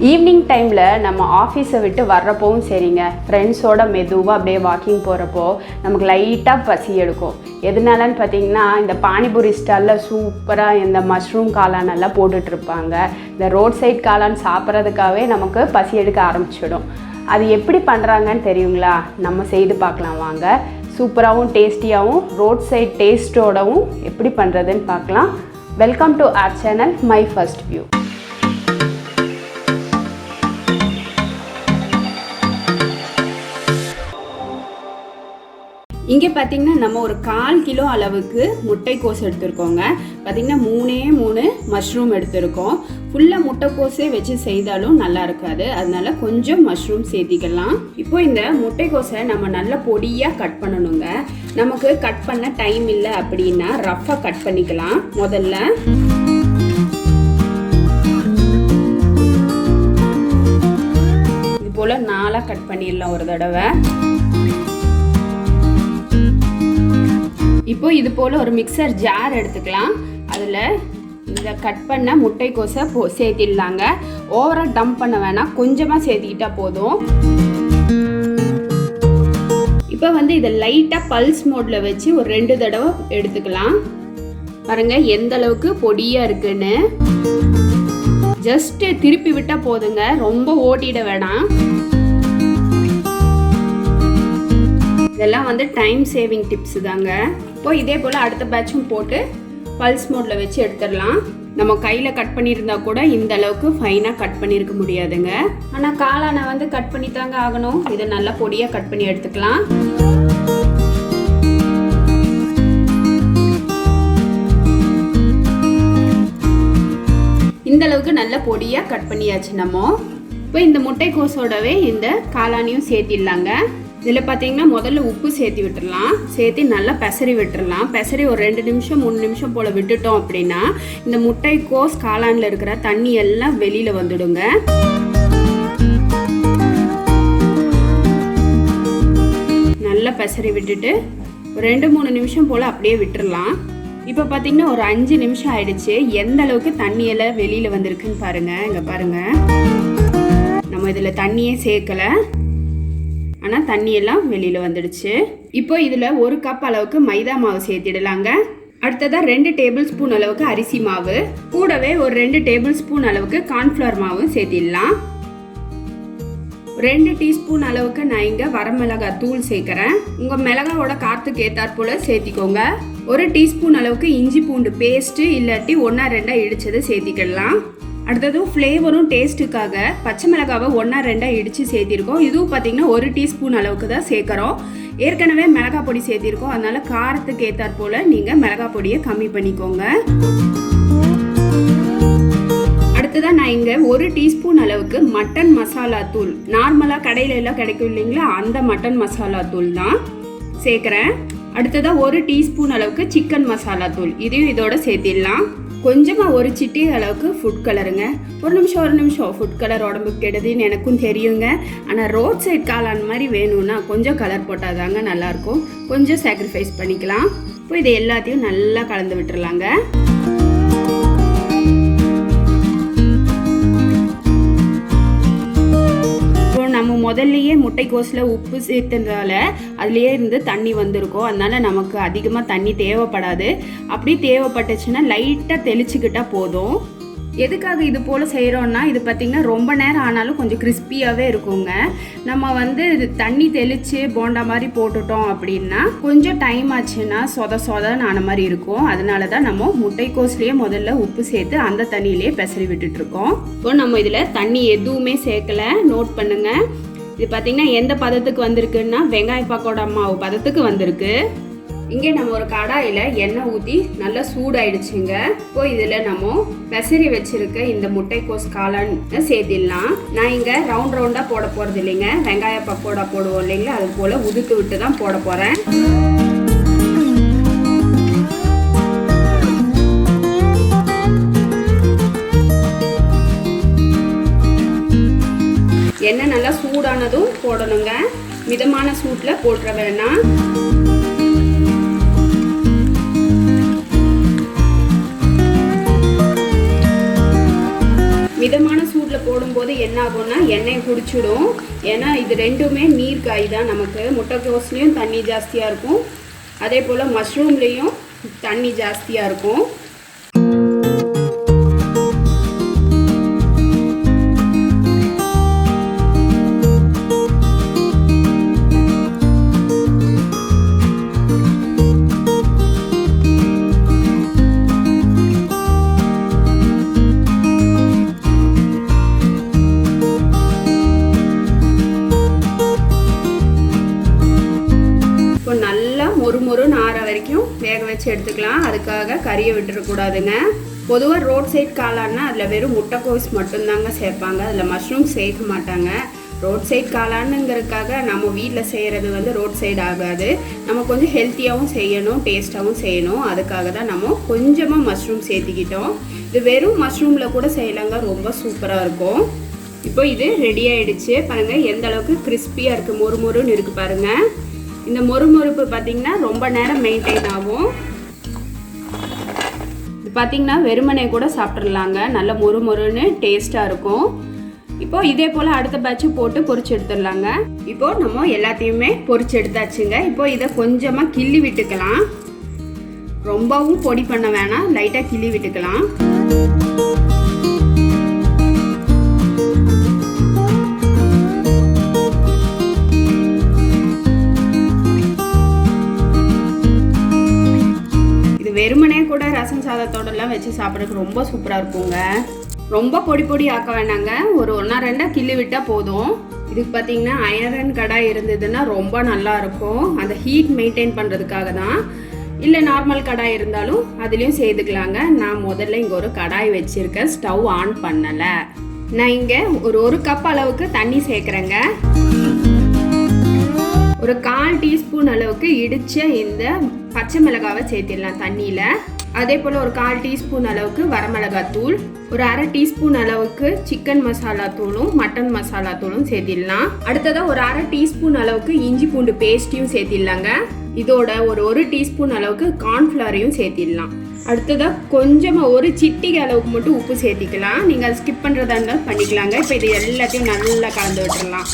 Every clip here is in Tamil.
ஈவினிங் டைமில் நம்ம ஆஃபீஸை விட்டு வர்றப்போவும் சரிங்க, ஃப்ரெண்ட்ஸோட மெதுவாக அப்படியே வாக்கிங் போகிறப்போ நமக்கு லைட்டாக பசி எடுக்கும். எதனாலன்னு பார்த்தீங்கன்னா, இந்த பானிபூரி ஸ்டாலில் சூப்பராக இந்த மஷ்ரூம் காளான் எல்லாம் போட்டுட்ருப்பாங்க. இந்த ரோட் சைட் காளான் சாப்பிட்றதுக்காகவே நமக்கு பசி எடுக்க ஆரம்பிச்சிடும். அது எப்படி பண்ணுறாங்கன்னு தெரியுங்களா? நம்ம செய்து பார்க்கலாம் வாங்க. சூப்பராகவும் டேஸ்டியாகவும் ரோட் சைட் டேஸ்ட்டோடவும் எப்படி பண்ணுறதுன்னு பார்க்கலாம். Welcome to our channel my first view. இங்கே பார்த்திங்கன்னா நம்ம ஒரு 1/4 கிலோ அளவுக்கு முட்டைக்கோஸ் எடுத்துருக்கோங்க. பார்த்திங்கன்னா 3 மஷ்ரூம் எடுத்துருக்கோம். ஃபுல்லாக முட்டைக்கோஸே வச்சு செய்தாலும் நல்லா இருக்காது, அதனால கொஞ்சம் மஷ்ரூம் சேர்த்திக்கலாம். இப்போ இந்த முட்டைக்கோஸை நம்ம நல்லா பொடியாக கட் பண்ணணுங்க. நமக்கு கட் பண்ண டைம் இல்லை அப்படின்னா ரஃப்பாக கட் பண்ணிக்கலாம். முதல்ல இது போல் 4 கட் பண்ணிடலாம் ஒரு தடவை. இப்போ இது போல் ஒரு மிக்சர் ஜார் எடுத்துக்கலாம். அதில் இந்த கட் பண்ண முட்டைக்கோஸை சேர்த்திடலாங்க. ஓவராக டம்ப் பண்ண வேணாம், கொஞ்சமாக சேர்த்திக்கிட்டா போதும். இப்போ இதை லைட்டாக பல்ஸ் மோடில் வச்சு ஒரு 2 தடவை எடுத்துக்கலாம். பாருங்க எந்த அளவுக்கு பொடியாக இருக்குன்னு. ஜஸ்ட் திருப்பி விட்டால் போதுங்க, ரொம்ப ஓட்டிட வேணாம். இதெல்லாம் டைம் சேவிங் டிப்ஸ் தாங்க. இப்போ இதே போல் அடுத்த பேட்சும் போட்டு பல்ஸ் மோடில் வச்சு எடுத்துடலாம். நம்ம கையில் கட் பண்ணியிருந்தா கூட இந்த அளவுக்கு ஃபைனாக கட் பண்ணியிருக்க முடியாதுங்க. ஆனால் காளானை கட் பண்ணி தாங்க ஆகணும். இதை நல்லா பொடியாக கட் பண்ணி எடுத்துக்கலாம். இந்த அளவுக்கு நல்ல பொடியாக கட் பண்ணியாச்சு நம்ம. இப்போ இந்த முட்டைக்கோஸோடவே இந்த காளானையும் சேர்த்திடலாங்க. இதில் பார்த்தீங்கன்னா முதல்ல உப்பு சேர்த்து விட்டுடலாம். சேர்த்து நல்லா பெசரி விட்டுடலாம். பெசரி ஒரு 2 நிமிஷம் 3 நிமிஷம் போல் விட்டுட்டோம் அப்படின்னா இந்த முட்டைக்கோஸ் காளானில் இருக்கிற தண்ணி எல்லாம் வெளியில் வந்துடுங்க. நல்லா பெசரி விட்டுட்டு ஒரு 2-3 நிமிஷம் போல் அப்படியே விட்டுடலாம். இப்போ பார்த்தீங்கன்னா ஒரு 5 நிமிஷம் ஆயிடுச்சு. எந்த அளவுக்கு தண்ணியெல்லாம் வெளியில் வந்திருக்குன்னு பாருங்கள். இங்கே பாருங்கள், நம்ம இதில் தண்ணியே சேர்க்கலை, ஆனால் தண்ணியெல்லாம் வெளியில் வந்துடுச்சு. இப்போ இதில் 1 கப் அளவுக்கு மைதா மாவு சேர்த்திடலாங்க. அடுத்ததாக 2 டேபிள் ஸ்பூன் அளவுக்கு அரிசி மாவு, கூடவே ஒரு 2 டேபிள் ஸ்பூன் அளவுக்கு கார்ன்ஃப்ளவர் மாவு சேர்த்திடலாம். 2 டீஸ்பூன் அளவுக்கு நான் இங்கே வரமிளகாய் தூள் சேர்க்குறேன். உங்கள் மிளகாவோட காரத்துக்கு ஏற்றாற்போல் சேர்த்திக்கோங்க. 1 டீஸ்பூன் அளவுக்கு இஞ்சி பூண்டு பேஸ்ட்டு இல்லாட்டி 1-2 இடிச்சதை சேர்த்திக்கலாம். அடுத்ததும் ஃப்ளேவரும் டேஸ்ட்டுக்காக பச்சை மிளகாவை 1-2 இடித்து சேர்த்திருக்கோம். இதுவும் பார்த்தீங்கன்னா 1 டீஸ்பூன் அளவுக்கு தான் சேர்க்குறோம். ஏற்கனவே மிளகாய் பொடி சேர்த்திருக்கோம், அதனால காரத்துக்கு ஏற்றாற்போல் நீங்கள் மிளகாய் பொடியை கம்மி பண்ணிக்கோங்க. அடுத்ததாக நான் இங்கே 1 டீஸ்பூன் அளவுக்கு மட்டன் மசாலா தூள், நார்மலாக கடையில எல்லாம் கிடைக்கும் இல்லைங்களா, அந்த மட்டன் மசாலா தூள் தான் சேர்க்குறேன். அடுத்ததாக 1 டீஸ்பூன் அளவுக்கு சிக்கன் மசாலா தூள், இதையும் இதோட சேர்த்திடலாம். கொஞ்சமாக ஒரு சிட்டி அளவுக்கு ஃபுட் கலருங்க. ஒரு நிமிஷம். ஃபுட் கலர் உடம்புக்கு கெடுதுன்னு எனக்கும் தெரியுங்க. ஆனால் ரோட் சைட் காளான் மாதிரி வேணும்னா கொஞ்சம் கலர் போட்டால் தாங்க நல்லாயிருக்கும். கொஞ்சம் சாக்ரிஃபைஸ் பண்ணிக்கலாம். இப்போ இதை எல்லாத்தையும் நல்லா கலந்து விட்டுறலாங்க. நம்ம முதல்லையே முட்டைக்கோஸில் உப்பு சேர்த்ததால அதுலேயே இருந்து தண்ணி வந்திருக்கும். அதனால நமக்கு அதிகமாக தண்ணி தேவைப்படாது. அப்படி தேவைப்பட்டுச்சுன்னா லைட்டாக தெளிச்சுக்கிட்டா போதும். எதுக்காக இது போல் செய்கிறோன்னா, இது பார்த்திங்கன்னா ரொம்ப நேரம் ஆனாலும் கொஞ்சம் கிறிஸ்பியாகவே இருக்குங்க. நம்ம இது தண்ணி தெளித்து போண்டா மாதிரி போட்டுட்டோம் அப்படின்னா கொஞ்சம் டைம் ஆச்சுன்னா சொதன்னு ஆன மாதிரி இருக்கும். அதனால தான் நம்ம முட்டைக்கோஸ்லேயே முதல்ல உப்பு சேர்த்து அந்த தண்ணியிலே பெசரி விட்டுட்ருக்கோம். இப்போ நம்ம இதில் தண்ணி எதுவுமே சேர்க்கலை, நோட் பண்ணுங்கள். இது பார்த்திங்கன்னா எந்த பதத்துக்கு வந்திருக்குன்னா வெங்காய பக்கோடா மாவு பதத்துக்கு வந்திருக்கு. இங்கே நம்ம ஒரு கடாயில் எண்ணெய் ஊற்றி நல்லா சூடாயிடுச்சுங்க. இப்போ இதில் நம்ம பெசரி வச்சிருக்க இந்த முட்டைக்கோஸ் காளான் சேர்த்திடலாம். நான் இங்கே ரவுண்டாக போட போகிறது இல்லைங்க, வெங்காய பக்கோடா போடுவோம் இல்லைங்களா, அது போல் உதுத்து விட்டு தான் போட போகிறேன். எண்ணெய் நல்லா சூடானதும் போடணுங்க. மிதமான சூட்டில் போட்டுற வேணாம். மிதமான சூட்டில் போடும்போது என்ன ஆகும்னா எண்ணெயை குடிச்சிடும். ஏன்னா இது ரெண்டுமே நீர் காய் தான். நமக்கு முட்டைக்கோஸ்லேயும் தண்ணி ஜாஸ்தியாக இருக்கும், அதே போல் மஷ்ரூம்லேயும் தண்ணி ஜாஸ்தியாக இருக்கும். நல்லா மொறுமொறுன்னு ஆற வரைக்கும் வேக வச்சு எடுத்துக்கலாம். அதுக்காக கறியை விட்டுறக்கூடாதுங்க. பொதுவாக ரோட் சைட் காளான்னா அதில் வெறும் முட்டைக்கோஸ் மட்டும்தாங்க சேர்ப்பாங்க, அதில் மஷ்ரூம் சேர்க்க மாட்டாங்க. ரோட் சைட் காளானுங்கிறதுக்காக நம்ம வீட்டில் செய்கிறது வந்து ரோட் சைடு ஆகாது. நம்ம கொஞ்சம் ஹெல்த்தியாகவும் செய்யணும், டேஸ்ட்டாகவும் செய்யணும். அதுக்காக தான் நம்ம கொஞ்சமாக மஷ்ரூம் சேர்த்துக்கிட்டோம். இது வெறும் மஷ்ரூமில் கூட செய்யலாங்க, ரொம்ப சூப்பராக இருக்கும். இப்போ இது ரெடி ஆகிடுச்சு. பாருங்கள் எந்த அளவுக்கு கிறிஸ்பியாக இருக்குது, மொறுமொறுன்னு இருக்குது பாருங்கள். இந்த மொறுமொறுப்பு பார்த்திங்கன்னா ரொம்ப நேரம் மெயின்டைன் ஆகும். இது பார்த்திங்கன்னா வெறுமனே கூட சாப்பிட்றலாங்க, நல்ல மொறுமொறுன்னு டேஸ்ட்டாக இருக்கும். இப்போ இதே போல் அடுத்த பேட்சும் போட்டு பொரிச்சு எடுத்துடலாங்க. இப்போ நம்ம எல்லாத்தையுமே பொரிச்சு எடுத்தாச்சுங்க. இப்போ இதை கொஞ்சமாக கிள்ளி விட்டுக்கலாம். ரொம்பவும் பொடி பண்ண வேணாம், லைட்டாக கிள்ளி விட்டுக்கலாம். வெறுமனே கூட ரசம் சாதத்தோடலாம் வச்சு சாப்பிட்றதுக்கு ரொம்ப சூப்பராக இருக்குங்க. ரொம்ப பொடி பொடி ஆக்க வேணாங்க, ஒரு 1-2 கிள்ளி விட்டால் போதும். இதுக்கு பார்த்தீங்கன்னா அயரன் கடாய் இருந்ததுன்னா ரொம்ப நல்லாயிருக்கும். அந்த ஹீட் மெயின்டைன் பண்ணுறதுக்காக தான். இல்லை நார்மல் கடாய் இருந்தாலும் அதுலேயும் செய்துக்கலாங்க. நான் முதல்ல இங்கே ஒரு கடாய் வச்சுருக்கேன், ஸ்டவ் ஆன் பண்ணலை. நான் இங்கே ஒரு கப் அளவுக்கு தண்ணி சேர்க்குறேங்க. ஒரு 1/4 டீஸ்பூன் அளவுக்கு இடித்த இந்த பச்சை மிளகாவை சேர்த்திடலாம் தண்ணியில். அதே போல் ஒரு 1/4 டீஸ்பூன் அளவுக்கு வரமிளகாத்தூள், ஒரு 1/2 டீஸ்பூன் அளவுக்கு சிக்கன் மசாலா தூளும் மட்டன் மசாலா தூளும் சேர்த்திடலாம். அடுத்ததாக ஒரு 1/2 டீஸ்பூன் அளவுக்கு இஞ்சி பூண்டு பேஸ்ட்டையும் சேர்த்திடலாங்க. இதோட ஒரு டீஸ்பூன் அளவுக்கு கார்ன்ஃப்ளவரையும் சேர்த்திடலாம். அடுத்ததாக கொஞ்சமாக ஒரு சிட்டிகை அளவுக்கு மட்டும் உப்பு சேர்த்திக்கலாம். நீங்கள் அதை ஸ்கிப் பண்ணுறதா இருந்தால் பண்ணிக்கலாங்க. இப்போ இது எல்லாத்தையும் நல்லா கலந்து விட்டுடலாம்.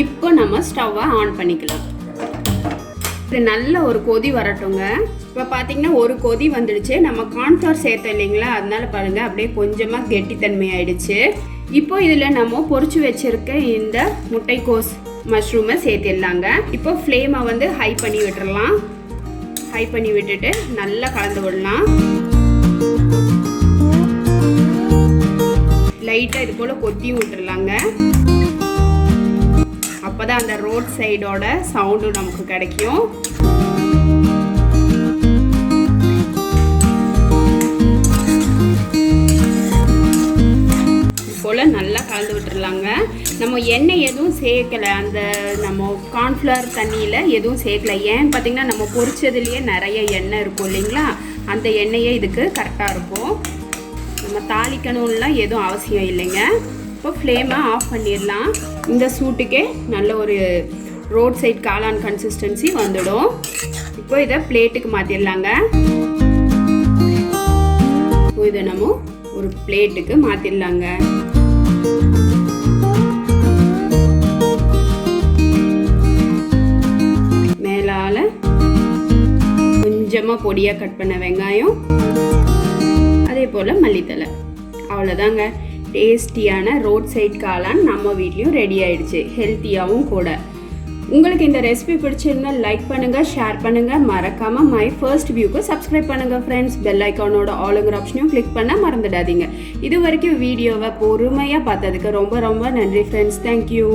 இப்போ நம்ம ஸ்டவ்வை ஆன் பண்ணிக்கலாம். இது நல்ல ஒரு கொதி வரட்டுங்க. இப்போ பார்த்தீங்கன்னா ஒரு கொதி வந்துடுச்சு. நம்ம கார்ன்ஃப்ளவர் சேர்த்தோம் இல்லைங்களா, அதனால பாருங்கள் அப்படியே கொஞ்சமாக கெட்டித்தன்மை ஆயிடுச்சு. இப்போ இதில் நம்ம பொரிச்சு வச்சிருக்க இந்த முட்டைக்கோஸ் மஷ்ரூமை சேர்த்திடலாங்க. இப்போ ஃப்ளேமை வந்து ஹை பண்ணி விட்டுறலாம். ஹை பண்ணி விட்டுட்டு நல்லா கலந்து விடலாம். லைட்டாக இது போல் கொத்தியும் விட்டுடலாங்க. அப்போ தான் அந்த ரோட் சைடோட சவுண்டு நமக்கு கிடைக்கும். போல் நல்லா கலந்து விட்டுடலாங்க. நம்ம எண்ணெய் எதுவும் சேர்க்கலை, அந்த நம்ம கார்ன்ஃப்ளவர் தண்ணியில் எதுவும் சேர்க்கலை. ஏன்னு பார்த்திங்கன்னா நம்ம பொரிச்சதுலேயே நிறைய எண்ணெய் இருக்கும் இல்லைங்களா, அந்த எண்ணெயே இதுக்கு கரெக்டாக இருக்கும். நம்ம தாளிக்கணும்லாம் எதுவும் அவசியம் இல்லைங்க. இப்போ ஃப்ளேமை ஆஃப் பண்ணிடலாம். இந்த சூட்டுக்கே நல்ல ஒரு ரோட் சைட் காளான் கன்சிஸ்டன்சி வந்துடும். இப்போ இதை பிளேட்டுக்கு மாற்றிடலாங்க. இப்போ இதை நம்ம ஒரு பிளேட்டுக்கு மாற்றிடலாங்க. மேலால் கொஞ்சமாக பொடியாக கட் பண்ண வெங்காயம், அதே போல் மல்லித்தலை. அவ்வளோதாங்க, டேஸ்டியான ரோட் சைட் காளான் நம்ம வீட்லேயும் ரெடி ஆயிடுச்சு. ஹெல்த்தியாகவும் கூட. உங்களுக்கு இந்த ரெசிபி பிடிச்சிருந்தா லைக் பண்ணுங்கள், ஷேர் பண்ணுங்கள். மறக்காமல் மை ஃபர்ஸ்ட் வியூக்கு சப்ஸ்கிரைப் பண்ணுங்கள் ஃப்ரெண்ட்ஸ். பெல் ஐக்கானோட ஆளுங்கிற ஆப்ஷனையும் கிளிக் பண்ண மறந்துடாதீங்க. இது வரைக்கும் வீடியோவை பொறுமையாக பார்த்ததுக்கு ரொம்ப ரொம்ப நன்றி ஃப்ரெண்ட்ஸ். தேங்க்யூ.